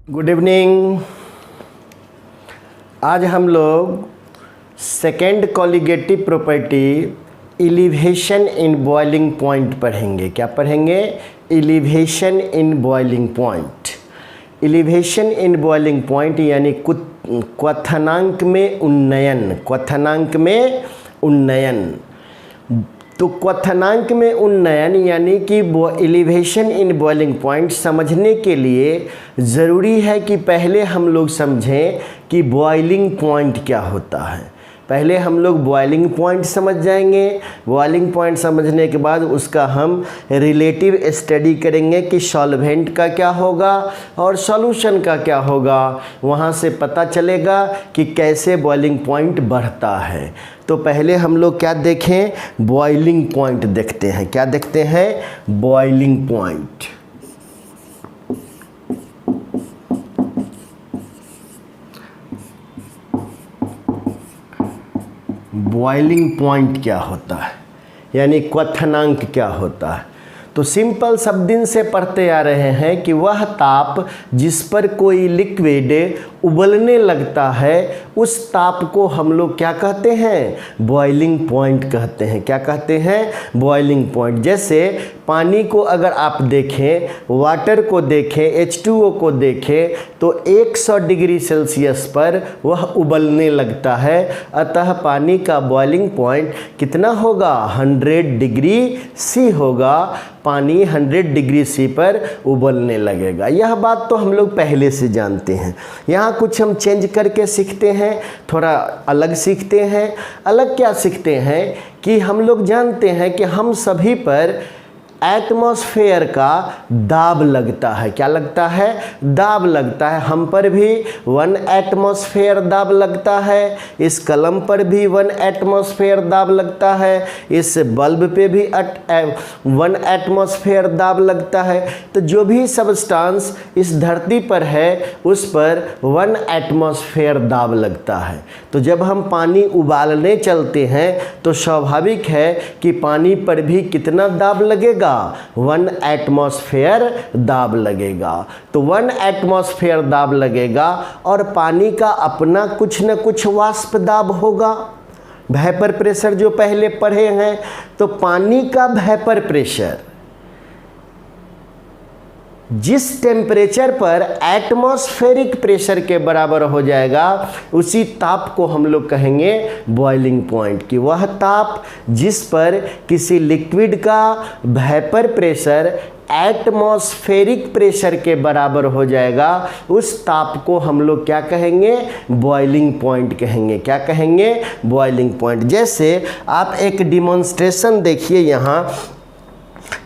Good evening. आज हम लोग second colligative property elevation in boiling point पढ़ेंगे। क्या पढ़ेंगे? Elevation in boiling point. Elevation in boiling point यानी क्वथनांक में उन्नयन। क्वथनांक में उन्नयन। तो क्वथनांक में उन्नयन यानी कि एलिवेशन इन बॉइलिंग पॉइंट समझने के लिए ज़रूरी है कि पहले हम लोग समझें कि बॉइलिंग पॉइंट क्या होता है। पहले हम लोग बॉइलिंग पॉइंट समझ जाएंगे। बॉइलिंग पॉइंट समझने के बाद उसका हम रिलेटिव स्टडी करेंगे कि सॉल्वेंट का क्या होगा और सॉल्यूशन का क्या होगा। वहाँ से पता चलेगा कि कैसे बॉइलिंग पॉइंट बढ़ता है। तो पहले हम लोग क्या देखें? बॉइलिंग पॉइंट देखते हैं। क्या देखते हैं? Boiling point. बॉइलिंग पॉइंट क्या होता है यानी क्वथनांक क्या होता है? तो सिंपल सब दिन से पढ़ते आ रहे हैं कि वह ताप जिस पर कोई लिक्विड उबलने लगता है उस ताप को हम लोग क्या कहते हैं? बॉइलिंग पॉइंट कहते हैं। क्या कहते हैं? Boiling point. जैसे पानी को अगर आप देखें, वाटर को देखें, H2O को देखें तो 100 डिग्री सेल्सियस पर वह उबलने लगता है। अतः पानी का बॉइलिंग पॉइंट कितना होगा? 100 डिग्री सी होगा। पानी 100 डिग्री सी पर उबलने लगेगा। यह बात तो हम लोग पहले से जानते हैं। यहाँ कुछ हम चेंज करके सीखते हैं, थोड़ा अलग सीखते हैं। अलग क्या सीखते हैं कि हम लोग जानते हैं कि हम सभी पर एटमॉस्फेयर का दाब लगता है। क्या लगता है? दाब लगता है। हम पर भी 1 एटमॉस्फेयर दाब लगता है। इस कलम पर भी 1 एटमॉस्फेयर दाब लगता है। इस बल्ब पे भी 1 एटमॉस्फेयर दाब लगता है। तो जो भी सब्सटेंस इस धरती पर है उस पर 1 एटमॉस्फेयर दाब लगता है। तो जब हम पानी उबालने चलते हैं तो स्वाभाविक है कि पानी पर भी कितना दाब लगेगा? 1 एटमॉस्फेयर दाब लगेगा। तो 1 एटमॉस्फेयर दाब लगेगा और पानी का अपना कुछ न कुछ वाष्प दाब होगा। वेपर प्रेशर जो पहले पढ़े हैं, तो पानी का वेपर प्रेशर जिस टेम्परेचर पर एटमॉस्फेरिक प्रेशर के बराबर हो जाएगा उसी ताप को हम लोग कहेंगे बॉइलिंग पॉइंट। कि वह ताप जिस पर किसी लिक्विड का वेपर प्रेशर एटमॉस्फेरिक प्रेशर के बराबर हो जाएगा उस ताप को हम लोग क्या कहेंगे? बॉइलिंग पॉइंट कहेंगे। क्या कहेंगे? Boiling point. जैसे आप एक डिमॉन्स्ट्रेशन देखिए यहाँ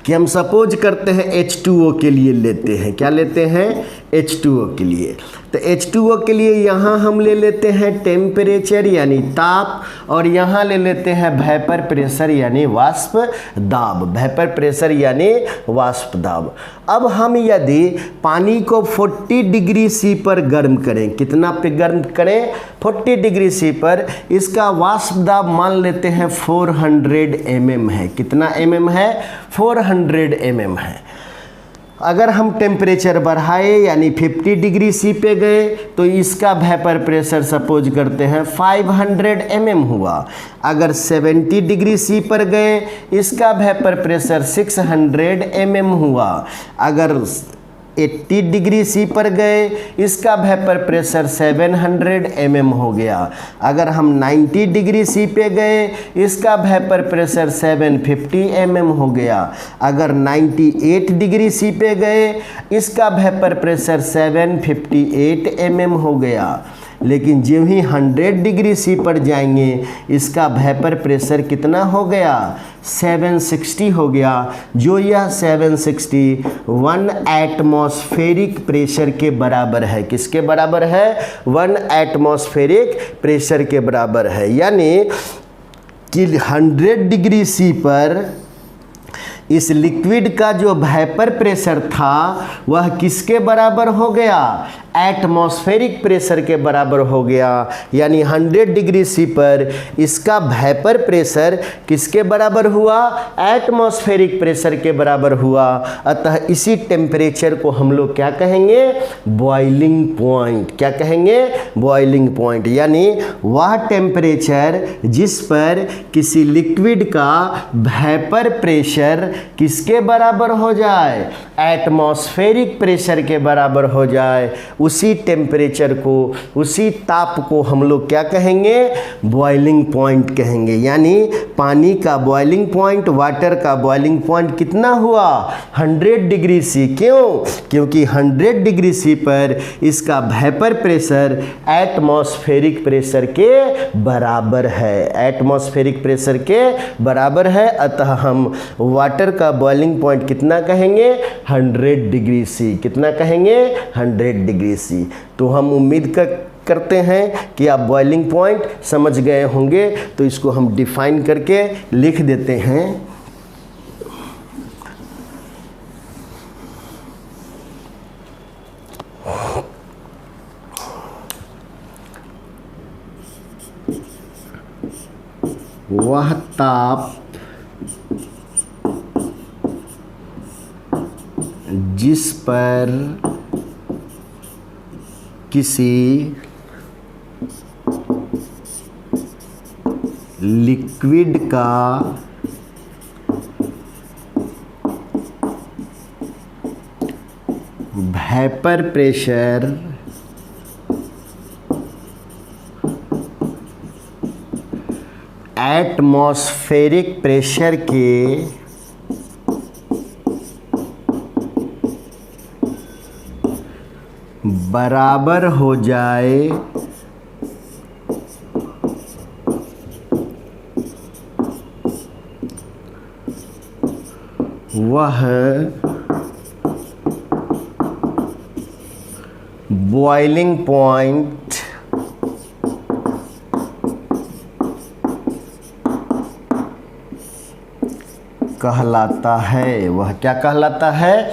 कि हम सपोज करते हैं H2O के लिए लेते हैं। क्या लेते हैं? H2O के लिए। तो H2O के लिए यहाँ हम ले लेते हैं टेम्परेचर यानी ताप, और यहाँ ले लेते हैं वेपर प्रेशर यानी वाष्प दाब। वेपर प्रेशर यानी वाष्प दाब। अब हम यदि पानी को 40 डिग्री सी पर गर्म करें, कितना पे गर्म करें? 40 डिग्री सी पर। इसका वाष्प दाब मान लेते हैं 400 mm है। कितना mm है? 400 mm है। अगर हम टेम्परेचर बढ़ाए यानी 50 डिग्री सी पे गए तो इसका वेपर प्रेशर सपोज करते हैं 500 mm हुआ। अगर 70 डिग्री सी पर गए इसका वेपर प्रेशर 600 mm हुआ। अगर 80 डिग्री सी पर गए इसका वेपर प्रेशर 700 mm हो गया। अगर हम 90 डिग्री सी पे गए इसका वेपर प्रेशर 750 mm हो गया। अगर 98 डिग्री सी पे गए इसका वेपर प्रेशर 758 mm हो गया। लेकिन जो ही 100 डिग्री सी पर जाएंगे इसका वेपर प्रेशर कितना हो गया? 760 हो गया। जो यह 760 1 एटमॉस्फेरिक प्रेशर के बराबर है। किसके बराबर है? 1 एटमॉस्फेरिक प्रेशर के बराबर है। यानी कि 100 डिग्री सी पर इस लिक्विड का जो वेपर प्रेशर था वह किसके बराबर हो गया? एटमॉस्फेरिक प्रेशर के बराबर हो गया, यानी 100 डिग्री सी पर इसका वेपर प्रेशर किसके बराबर हुआ? एटमॉस्फेरिक प्रेशर के बराबर हुआ। अतः इसी टेम्परेचर को हम लोग क्या कहेंगे? Boiling point. क्या कहेंगे? बॉइलिंग पॉइंट, यानी वह टेम्परेचर जिस पर किसी लिक्विड का वेपर प्रेशर किसके बराबर हो जाए? एटमॉस्फेरिक प्रेशर के बराबर हो जाए, उसी टेम्परेचर को, उसी ताप को हम लोग क्या कहेंगे? बॉइलिंग पॉइंट कहेंगे। यानी पानी का बॉइलिंग पॉइंट, वाटर का बॉइलिंग पॉइंट कितना हुआ? 100 डिग्री सी। क्यों? क्योंकि 100 डिग्री सी पर इसका वेपर प्रेशर एटमॉस्फेरिक प्रेशर के बराबर है, एटमॉस्फेरिक प्रेशर के बराबर है। अतः हम वाटर का बॉइलिंग पॉइंट कितना कहेंगे? 100 डिग्री सी। कितना कहेंगे? 100 डिग्री सी। तो हम उम्मीद करते हैं कि आप बॉइलिंग पॉइंट समझ गए होंगे। तो इसको हम डिफाइन करके लिख देते हैं। वह ताप जिस पर किसी लिक्विड का वेपर प्रेशर एटमॉस्फेरिक प्रेशर के बराबर हो जाए, वह बॉइलिंग पॉइंट कहलाता है। वह क्या कहलाता है?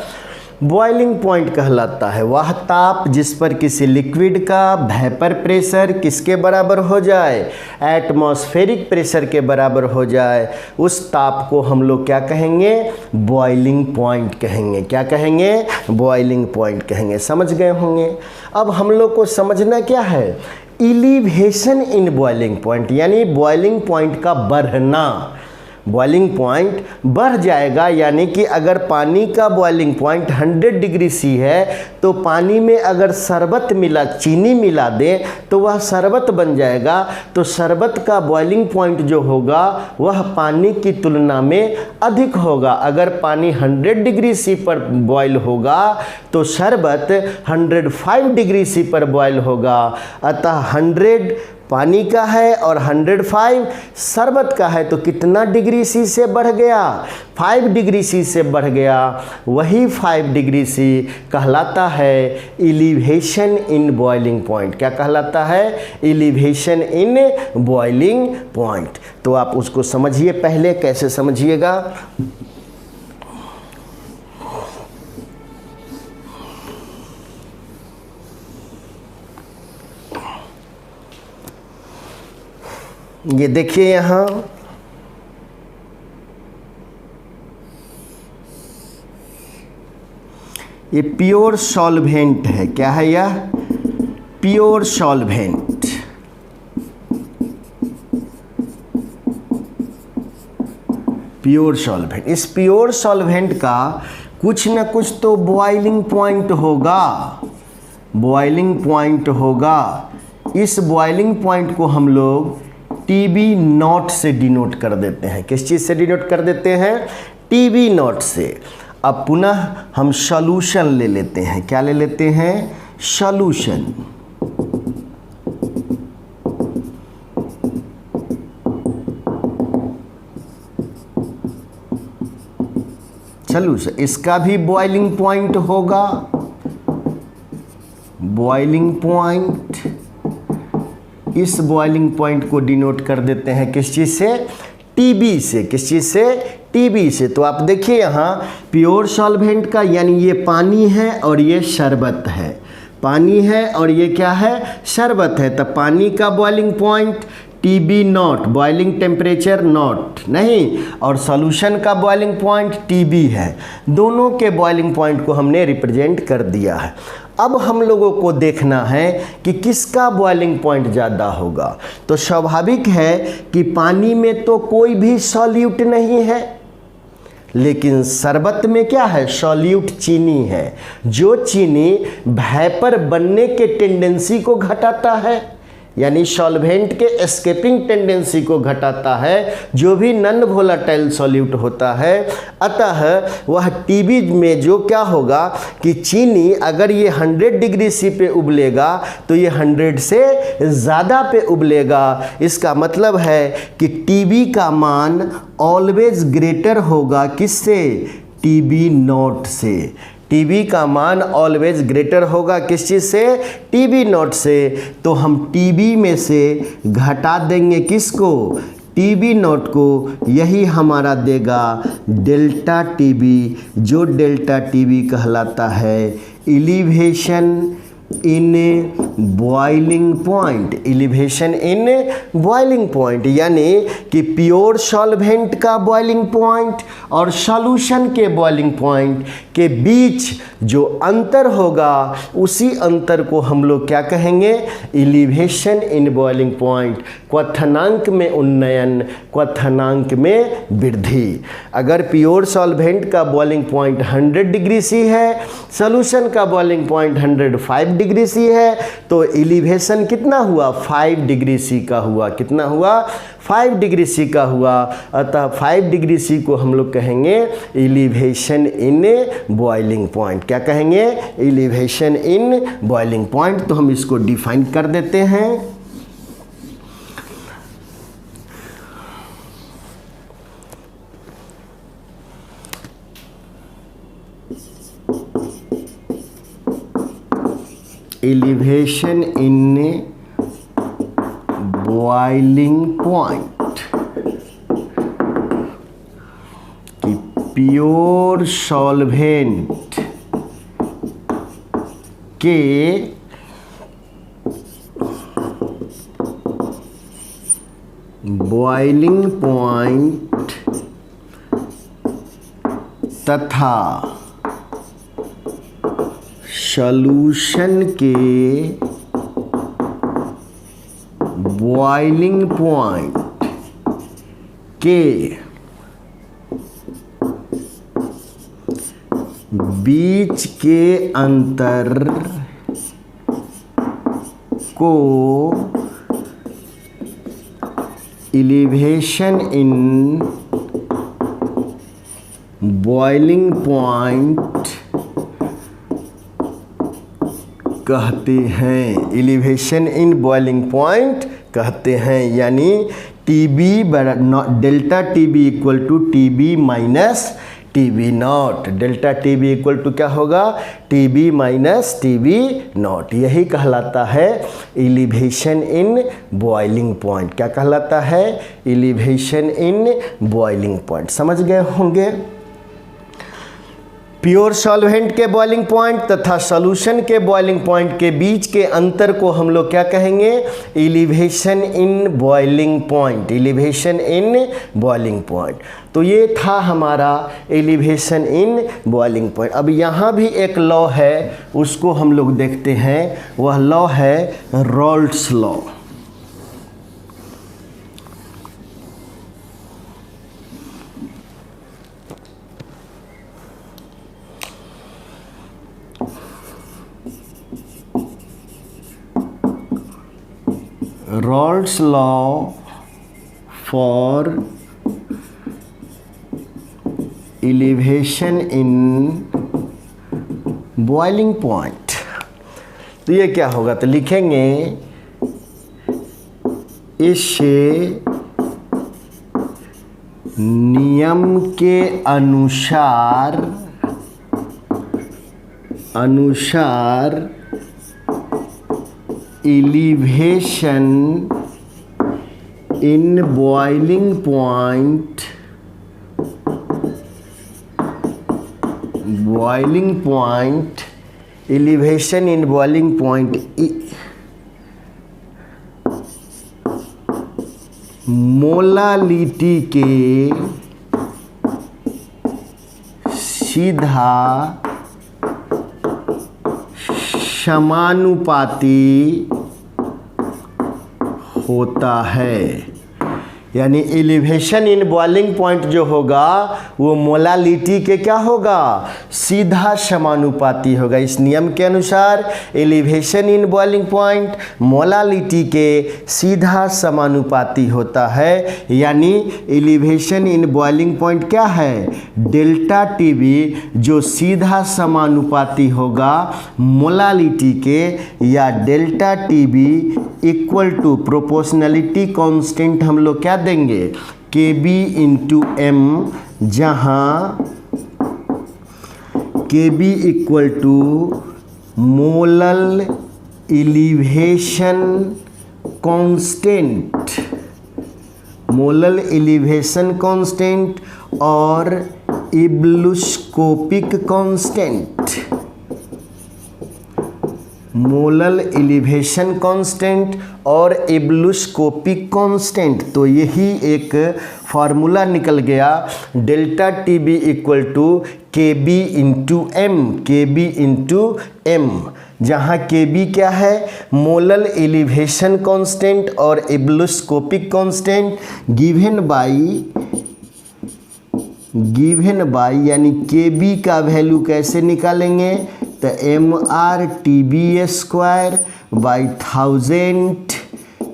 बॉइलिंग पॉइंट कहलाता है। वह ताप जिस पर किसी लिक्विड का वेपर प्रेशर किसके बराबर हो जाए? एटमॉस्फेरिक प्रेशर के बराबर हो जाए, उस ताप को हम लोग क्या कहेंगे? बॉइलिंग पॉइंट कहेंगे। क्या कहेंगे? बॉइलिंग पॉइंट कहेंगे। समझ गए होंगे। अब हम लोग को समझना क्या है? एलिवेशन इन बॉइलिंग पॉइंट, यानी बॉइलिंग पॉइंट का बढ़ना। बॉइलिंग पॉइंट बढ़ जाएगा, यानी कि अगर पानी का बॉइलिंग पॉइंट 100 डिग्री सी है तो पानी में अगर शरबत मिला, चीनी मिला दें तो वह शरबत बन जाएगा। तो शरबत का बॉइलिंग पॉइंट जो होगा वह पानी की तुलना में अधिक होगा। अगर पानी 100 डिग्री सी पर बॉयल होगा तो शरबत 105 डिग्री सी पर बॉयल होगा। अतः 100 पानी का है और 105 शरबत का है, तो कितना डिग्री सी से बढ़ गया? 5 डिग्री सी से बढ़ गया। वही 5 डिग्री सी कहलाता है एलिवेशन इन बॉइलिंग पॉइंट। क्या कहलाता है? Elevation in boiling point. तो आप उसको समझिए। पहले कैसे समझिएगा? ये देखिए यहाँ ये प्योर सॉल्वेंट है। क्या है यह? Pure solvent. Pure solvent. इस प्योर सॉल्वेंट का कुछ न कुछ तो बॉइलिंग पॉइंट होगा। बॉइलिंग पॉइंट होगा। इस बॉइलिंग पॉइंट को हम लोग TB नॉट से डिनोट कर देते हैं। किस चीज़ से डिनोट कर देते हैं? TB नॉट से। अब पुनः हम सॉल्यूशन ले लेते हैं। क्या ले लेते हैं? सॉल्यूशन। सॉल्यूशन, इसका भी बॉइलिंग पॉइंट होगा। बॉइलिंग पॉइंट, इस बॉइलिंग पॉइंट को डिनोट कर देते हैं किस चीज़ से? TB से। किस चीज़ से? TB से। तो आप देखिए यहाँ प्योर सॉल्वेंट का, यानी ये पानी है और ये शरबत है। पानी है और ये क्या है, शरबत है। तब पानी का boiling point TB not, boiling temperature not नहीं, और सॉल्यूशन का बॉइलिंग पॉइंट TB है। दोनों के बॉइलिंग पॉइंट को हमने रिप्रेजेंट कर दिया है। अब हम लोगों को देखना है कि किसका बॉइलिंग पॉइंट ज़्यादा होगा। तो स्वाभाविक है कि पानी में तो कोई भी सॉल्यूट नहीं है, लेकिन शरबत में क्या है, सॉल्यूट चीनी है, जो चीनी वेपर बनने के टेंडेंसी को घटाता है, यानी सॉल्वेंट के एस्केपिंग टेंडेंसी को घटाता है, जो भी नॉन वोलेटाइल सॉल्यूट होता है। अतः वह TB में जो क्या होगा कि चीनी अगर ये 100 डिग्री C पे उबलेगा तो ये 100 से ज़्यादा पे उबलेगा। इसका मतलब है कि TB का मान ऑलवेज ग्रेटर होगा किससे, TB नॉट से। TB का मान ऑलवेज ग्रेटर होगा किस चीज़ से, TB नॉट से। तो हम TB में से घटा देंगे किसको, TB नॉट को, यही हमारा देगा डेल्टा TB, जो डेल्टा TB कहलाता है elevation in boiling point, elevation in boiling point, यानी कि प्योर सॉल्वेंट का बॉइलिंग पॉइंट और सॉल्यूशन के बॉइलिंग पॉइंट के बीच जो अंतर होगा उसी अंतर को हम लोग क्या कहेंगे, एलिवेशन इन बॉइलिंग पॉइंट। क्वथनांक में उन्नयन, क्वथनांक में वृद्धि। अगर प्योर सॉल्वेंट का बॉइलिंग पॉइंट 100 डिग्री C है, सॉल्यूशन का बॉइलिंग पॉइंट 105 डिग्री C है, तो एलिवेशन कितना हुआ, 5 डिग्री C का हुआ। कितना हुआ, 5 डिग्री C का हुआ। अतः 5 डिग्री C को हम लोग कहेंगे एलिवेशन इन बॉइलिंग पॉइंट। क्या कहेंगे, एलिवेशन इन बॉइलिंग पॉइंट। तो हम इसको डिफाइन कर देते हैं। एलिवेशन इन बॉइलिंग पॉइंट कि प्योर सॉल्वेंट के बॉइलिंग पॉइंट तथा सॉल्यूशन के बॉइलिंग पॉइंट के बीच के अंतर को एलिवेशन इन बॉइलिंग पॉइंट कहते हैं। एलिवेशन इन बॉइलिंग पॉइंट कहते हैं, यानी TB delta TB equal to TB minus TB naught. Delta TB equal to क्या होगा, TB माइनस TB नॉट। यही कहलाता है एलिवेशन इन बॉइलिंग पॉइंट। क्या कहलाता है, एलिवेशन इन बॉइलिंग पॉइंट। समझ गए होंगे। प्योर सॉल्वेंट के बॉइलिंग पॉइंट तथा सॉल्यूशन के बॉइलिंग पॉइंट के बीच के अंतर को हम लोग क्या कहेंगे, elevation in boiling point. Elevation in boiling point. तो ये था हमारा एलिवेशन इन बॉइलिंग पॉइंट। अब यहाँ भी एक लॉ है, उसको हम लोग देखते हैं। वह लॉ है रॉल्ट्स law. Raoult's law for elevation in boiling point। तो ये क्या होगा, तो लिखेंगे इस नियम के अनुसार elevation in boiling point elevation in boiling point molality के सीधा समानुपाती होता है। यानी एलिवेशन इन बॉइलिंग पॉइंट जो होगा वो मोलालिटी के क्या होगा, सीधा समानुपाती होगा। इस नियम के अनुसार elevation in boiling point molality के सीधा समानुपाती होता है। यानी एलिवेशन इन बॉइलिंग पॉइंट क्या है, डेल्टा टीबी, जो सीधा समानुपाती होगा मोलालिटी के, या delta TB equal to proportionality constant हम लोग क्या देंगे, KB इंटू एम, जहाँ KB equal to molal elevation constant, molal elevation constant और ebullioscopic constant. Molal elevation constant और इब्लुस्कोपिक कांस्टेंट, तो यही एक फार्मूला निकल गया, delta TB equal to KB into M, KB into M, जहाँ KB क्या है, मोलल एलिवेशन कांस्टेंट और इब्लुस्कोपिक कांस्टेंट, गिवन बाई यानी KB का वैल्यू कैसे निकालेंगे, तो MR/TB² by 1000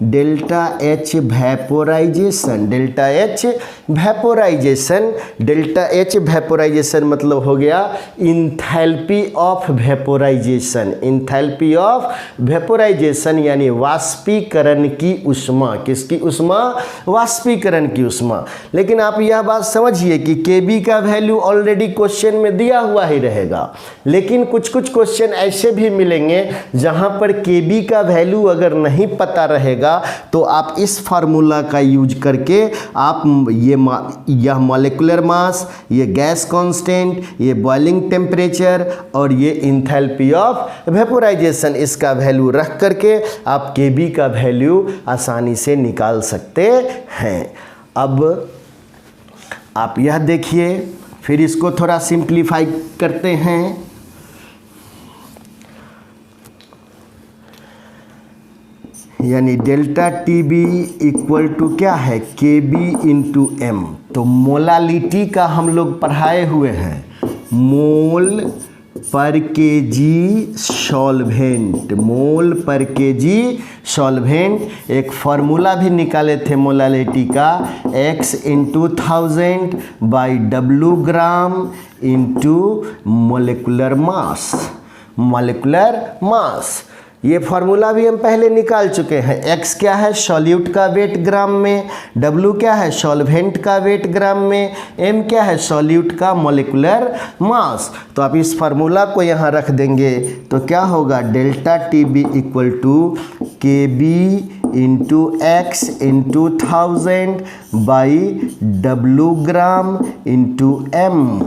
delta H vaporisation, delta H vaporisation, delta H vaporisation मतलब हो गया enthalpy of vaporisation, enthalpy of vaporisation यानी वाष्पीकरण की उष्मा। किसकी उष्मा, वाष्पीकरण की उष्मा। लेकिन आप यह बात समझिए कि KB का वैल्यू ऑलरेडी क्वेश्चन में दिया हुआ ही रहेगा, लेकिन कुछ कुछ क्वेश्चन ऐसे भी मिलेंगे जहां पर KB का वैल्यू अगर नहीं पता रहेगा तो आप इस फार्मूला का यूज करके आप यह मॉलिक्यूलर मास, ये गैस कांस्टेंट, ये बॉइलिंग टेम्परेचर और ये इंथैल्पी ऑफ वेपोराइजेशन, इसका वैल्यू रख करके आप KB का वैल्यू आसानी से निकाल सकते हैं। अब आप यह देखिए, फिर इसको थोड़ा सिंप्लीफाई करते हैं। यानी डेल्टा टीबी इक्वल टू क्या है, KB इंटू एम। तो मोलालिटी का हम लोग पढ़ाए हुए हैं, मोल पर केजी सॉल्वेंट, मोल पर केजी सॉल्वेंट। एक फार्मूला भी निकाले थे मोलालिटी का, X into 1000 by W gram into molecular mass, molecular mass. ये फार्मूला भी हम पहले निकाल चुके हैं। X क्या है, सॉल्यूट का वेट ग्राम में, W क्या है, सॉल्वेंट का वेट ग्राम में, M क्या है, सॉल्यूट का मोलिकुलर मास। तो आप इस फार्मूला को यहाँ रख देंगे तो क्या होगा, delta TB equal to KB into X into 1000 by W gram into M।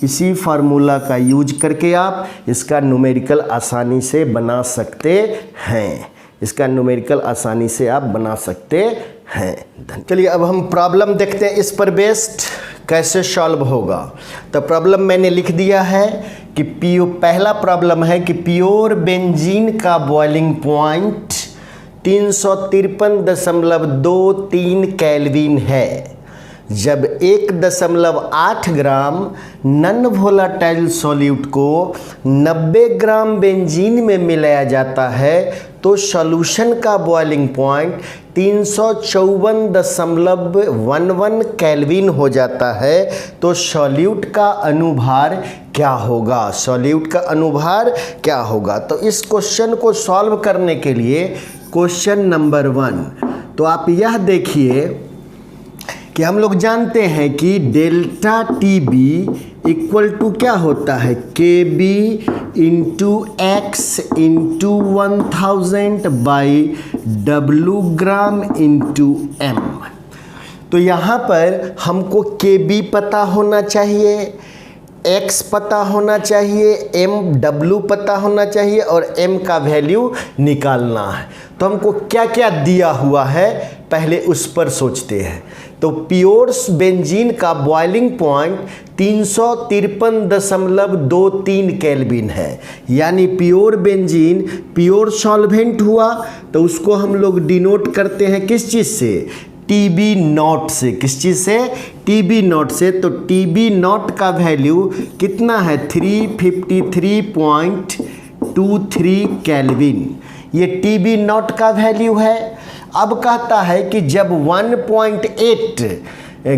इसी फार्मूला का यूज करके आप इसका न्यूमेरिकल आसानी से बना सकते हैं, इसका न्यूमेरिकल आसानी से आप बना सकते हैं। चलिए अब हम प्रॉब्लम देखते हैं, इस पर बेस्ड कैसे सॉल्व होगा। तो प्रॉब्लम मैंने लिख दिया है कि पहला प्रॉब्लम है कि प्योर बेंजीन का बॉइलिंग पॉइंट 353.23 केल्विन है। जब 1.8 ग्राम नॉन वोलेटाइल सॉल्यूट को 90 ग्राम बेंजीन में मिलाया जाता है तो सॉल्यूशन का बॉइलिंग पॉइंट 354.11 केल्विन हो जाता है। तो सॉल्यूट का अनुभार क्या होगा, सॉल्यूट का अनुभार क्या होगा। तो इस क्वेश्चन को सॉल्व करने के लिए क्वेश्चन नंबर 1, तो आप यह देखिए कि हम लोग जानते हैं कि डेल्टा टीबी इक्वल टू क्या होता है, KB into X into 1000 by W gram into M। तो यहाँ पर हमको KB पता होना चाहिए, x पता होना चाहिए, MW पता होना चाहिए और m का वैल्यू निकालना है। तो हमको क्या क्या दिया हुआ है पहले उस पर सोचते हैं। तो प्योर बेंजीन का बॉइलिंग पॉइंट 353.23 केल्विन है, यानी प्योर बेंजीन प्योर सॉल्वेंट हुआ तो उसको हम लोग डिनोट करते हैं किस चीज़ से, TB नॉट से। किस चीज़ से, TB नॉट से। तो TB नॉट का वैल्यू कितना है, 353.23 केल्विन, ये TB नॉट का वैल्यू है। अब कहता है कि जब 1.8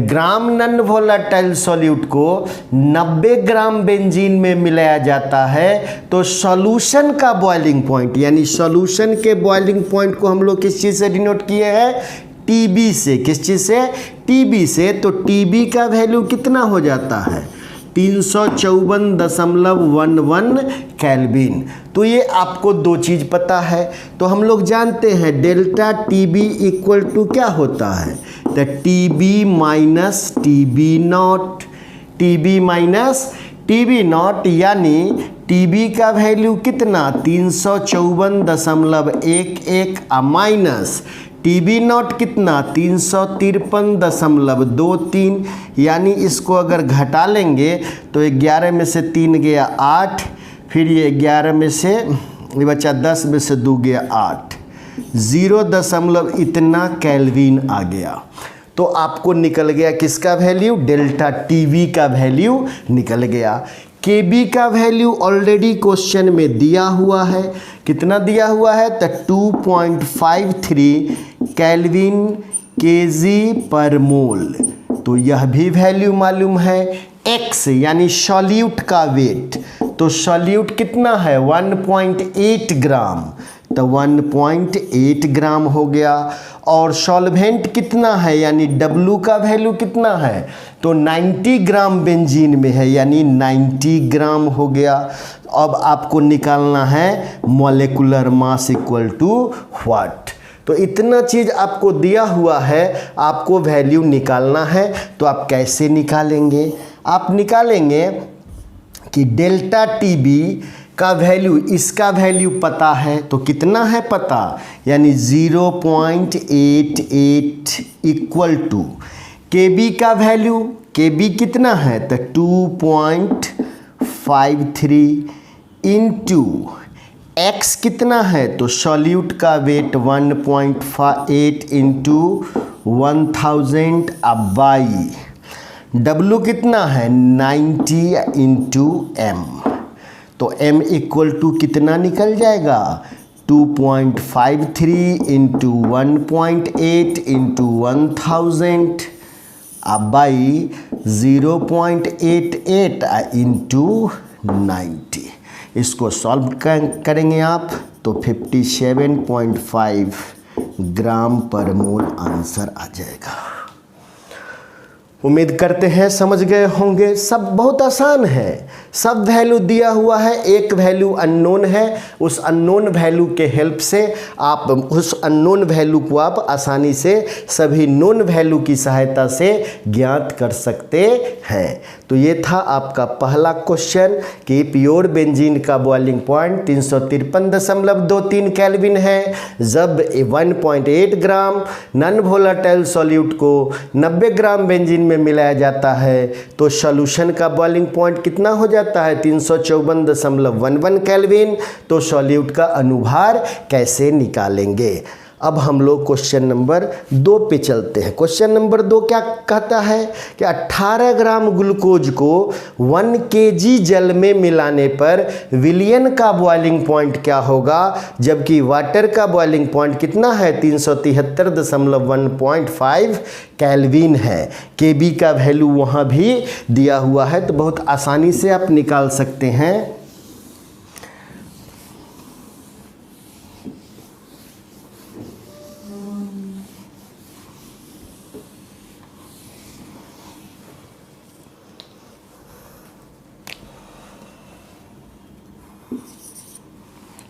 ग्राम नॉन वोलेटाइल सॉल्यूट को 90 ग्राम बेंजीन में मिलाया जाता है तो सॉल्यूशन का बॉइलिंग पॉइंट, यानी सॉल्यूशन के बॉइलिंग पॉइंट को हम लोग किस चीज़ से डिनोट किए हैं, TB से। किस चीज़ से, TB से। तो TB का वैल्यू कितना हो जाता है, 354.11 केल्विन। तो ये आपको दो चीज़ पता है। तो हम लोग जानते हैं डेल्टा TB इक्वल टू क्या होता है, तो TB minus TB not, TB minus TB not, यानी TB का वैल्यू कितना 354.11 माइनस TB नॉट कितना 353.23, यानी इसको अगर घटा लेंगे तो 11 में से 3 गया 8, फिर ये 11 में से ये बचा 10 में से 2 गया 8, 0 इतना केल्विन आ गया। तो आपको निकल गया किसका वैल्यू, डेल्टा TB का वैल्यू निकल गया। KB का वैल्यू ऑलरेडी क्वेश्चन में दिया हुआ है, कितना दिया हुआ है, तो 2.53 केल्विन kg पर मोल। तो यह भी वैल्यू मालूम है। X यानी सॉल्यूट का वेट, तो सॉल्यूट कितना है 1.8 ग्राम, तो 1.8 ग्राम हो गया। और सॉल्वेंट कितना है, यानी W का वैल्यू कितना है, तो 90 ग्राम बेंजीन में है, यानी 90 ग्राम हो गया। अब आपको निकालना है molecular mass equal to what. तो इतना चीज़ आपको दिया हुआ है, आपको वैल्यू निकालना है। तो आप कैसे निकालेंगे, आप निकालेंगे कि डेल्टा TB का वैल्यू, इसका वैल्यू पता है, तो कितना है पता, यानी 0.88 इक्वल टू KB का वैल्यू, KB कितना है, तो 2.53 इंटू X कितना है, तो सॉल्यूट का वेट 1.8 इंटू 1000 बाई W कितना है 90 इंटू M। तो M इक्वल टू कितना निकल जाएगा, 2.53 इंटू 1.8 इंटू 1000 बाई 0.88 इंटू 90। इसको सॉल्व करेंगे आप तो 57.5 ग्राम पर मोल आंसर आ जाएगा। उम्मीद करते हैं समझ गए होंगे। सब बहुत आसान है, सब वैल्यू दिया हुआ है, एक वैल्यू अननोन है। उस अननोन वैल्यू के हेल्प से आप उस अननोन वैल्यू को आप आसानी से सभी नोन वैल्यू की सहायता से ज्ञात कर सकते हैं। तो ये था आपका पहला क्वेश्चन कि प्योर बेंजीन का बॉइलिंग पॉइंट 353.23 केल्विन है जब 1.8 ग्राम नॉन वोलेटाइल सॉल्यूट को 90 ग्राम बेंजीन में मिलाया जाता है तो सॉल्यूशन का बॉइलिंग पॉइंट कितना हो जाता है 354.11 केल्विन। तो सॉल्यूट का अनुभार कैसे निकालेंगे। अब हम लोग क्वेश्चन नंबर 2 पे चलते हैं। क्वेश्चन नंबर 2 क्या कहता है कि 18 ग्राम ग्लूकोज को 1 kg जल में मिलाने पर विलियन का बॉइलिंग पॉइंट क्या होगा, जबकि वाटर का बॉइलिंग पॉइंट कितना है 373.15 केल्विन है। KB का वैल्यू वहाँ भी दिया हुआ है, तो बहुत आसानी से आप निकाल सकते हैं।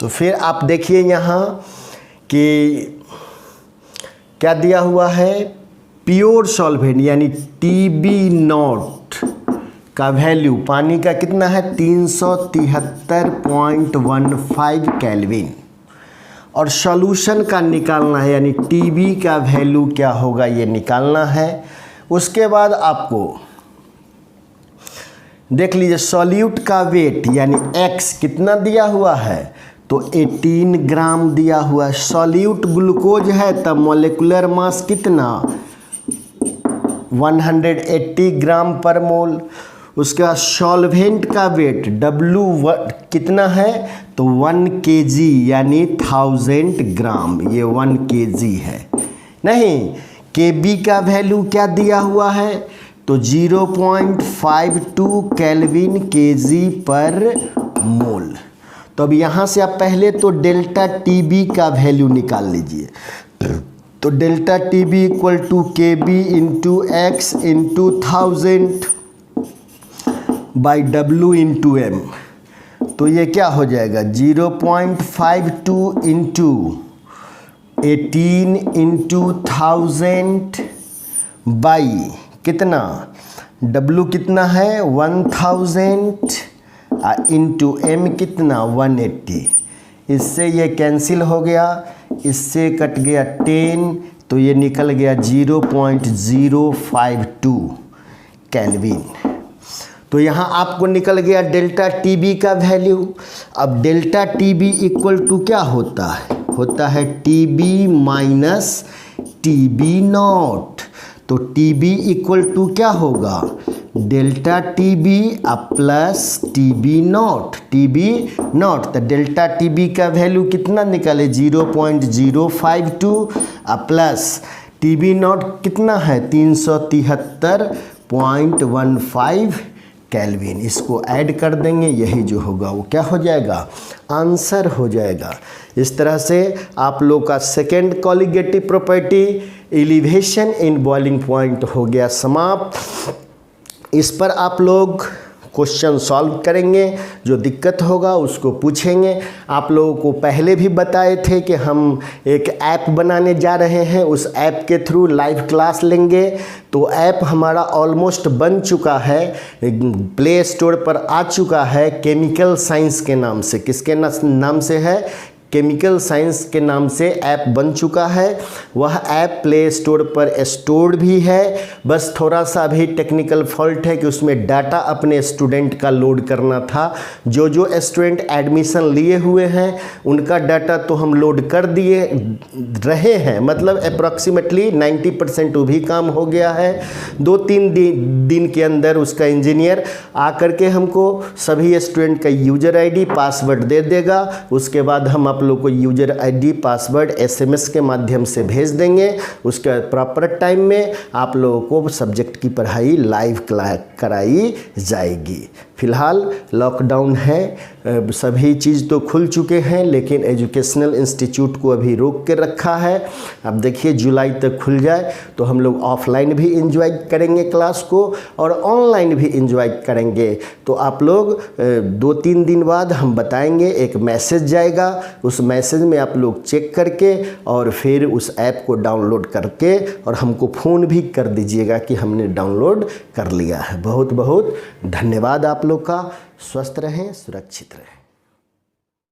तो फिर आप देखिए यहाँ कि क्या दिया हुआ है, प्योर सॉल्वेंट यानी TB नॉट का वैल्यू पानी का कितना है 373.15 केल्विन, और सॉल्यूशन का निकालना है यानी TB का वैल्यू क्या होगा ये निकालना है। उसके बाद आपको देख लीजिए सॉल्यूट का वेट यानी X कितना दिया हुआ है तो 18 ग्राम दिया हुआ है। सॉल्यूट ग्लूकोज है तब मोलेकुलर मास कितना 180 ग्राम पर मोल। उसके बाद सॉल्वेंट का वेट W कितना है तो 1 kg यानी 1000 ग्राम, ये 1 kg है। नहीं, KB का वैल्यू क्या दिया हुआ है तो 0.52 केल्विन kg पर मोल। तो अब यहाँ से आप पहले तो डेल्टा TB का वैल्यू निकाल लीजिए। तो delta TB equal to KB into X into 1000 by W into M। तो ये क्या हो जाएगा 0.52 इंटू 18 इंटू 1000 बाई कितना W कितना है 1000 इंटू M कितना 180। इससे ये कैंसिल हो गया, इससे कट गया 10, तो ये निकल गया 0.052 केल्विन। तो यहाँ आपको निकल गया डेल्टा TB का वैल्यू। अब डेल्टा TB इक्वल टू क्या होता है TB माइनस TB नॉट। तो TB इक्वल टू क्या होगा delta TB plus TB not. तो डेल्टा TB का वैल्यू कितना निकले 0.052 प्लस TB नॉट कितना है 373.15 केल्विन। इसको ऐड कर देंगे, यही जो होगा वो क्या हो जाएगा आंसर हो जाएगा। इस तरह से आप लोग का second colligative property elevation in boiling point हो गया समाप्त। इस पर आप लोग क्वेश्चन सॉल्व करेंगे, जो दिक्कत होगा उसको पूछेंगे। आप लोगों को पहले भी बताए थे कि हम एक ऐप बनाने जा रहे हैं, उस ऐप के थ्रू लाइव क्लास लेंगे। तो ऐप हमारा ऑलमोस्ट बन चुका है, प्ले स्टोर पर आ चुका है केमिकल साइंस के नाम से। किसके नाम से है केमिकल साइंस के नाम से ऐप बन चुका है। वह ऐप प्ले स्टोर पर स्टोर्ड भी है, बस थोड़ा सा अभी टेक्निकल फॉल्ट है कि उसमें डाटा अपने स्टूडेंट का लोड करना था। जो स्टूडेंट एडमिशन लिए हुए हैं उनका डाटा तो हम लोड कर दिए रहे हैं, मतलब अप्रॉक्सीमेटली 90% वो भी काम हो गया है। 2-3 दिन के अंदर उसका इंजीनियर आकर के हमको सभी स्टूडेंट का यूजर ID पासवर्ड दे देगा। उसके बाद हम आप लोग को यूजर ID पासवर्ड SMS के माध्यम से भेज देंगे। उसके प्रॉपर टाइम में आप लोगों को सब्जेक्ट की पढ़ाई लाइव कराई जाएगी। फिलहाल लॉकडाउन है, सभी चीज़ तो खुल चुके हैं, लेकिन एजुकेशनल इंस्टीट्यूट को अभी रोक के रखा है। अब देखिए जुलाई तक खुल जाए तो हम लोग ऑफलाइन भी एंजॉय करेंगे क्लास को और ऑनलाइन भी एंजॉय करेंगे। तो आप लोग 2-3 दिन बाद हम बताएंगे, एक मैसेज जाएगा, उस मैसेज में आप लोग चेक करके और फिर उस ऐप को डाउनलोड करके और हमको फ़ोन भी कर दीजिएगा कि हमने डाउनलोड कर लिया है। बहुत बहुत धन्यवाद आप लोग का। स्वस्थ रहें, सुरक्षित रहें।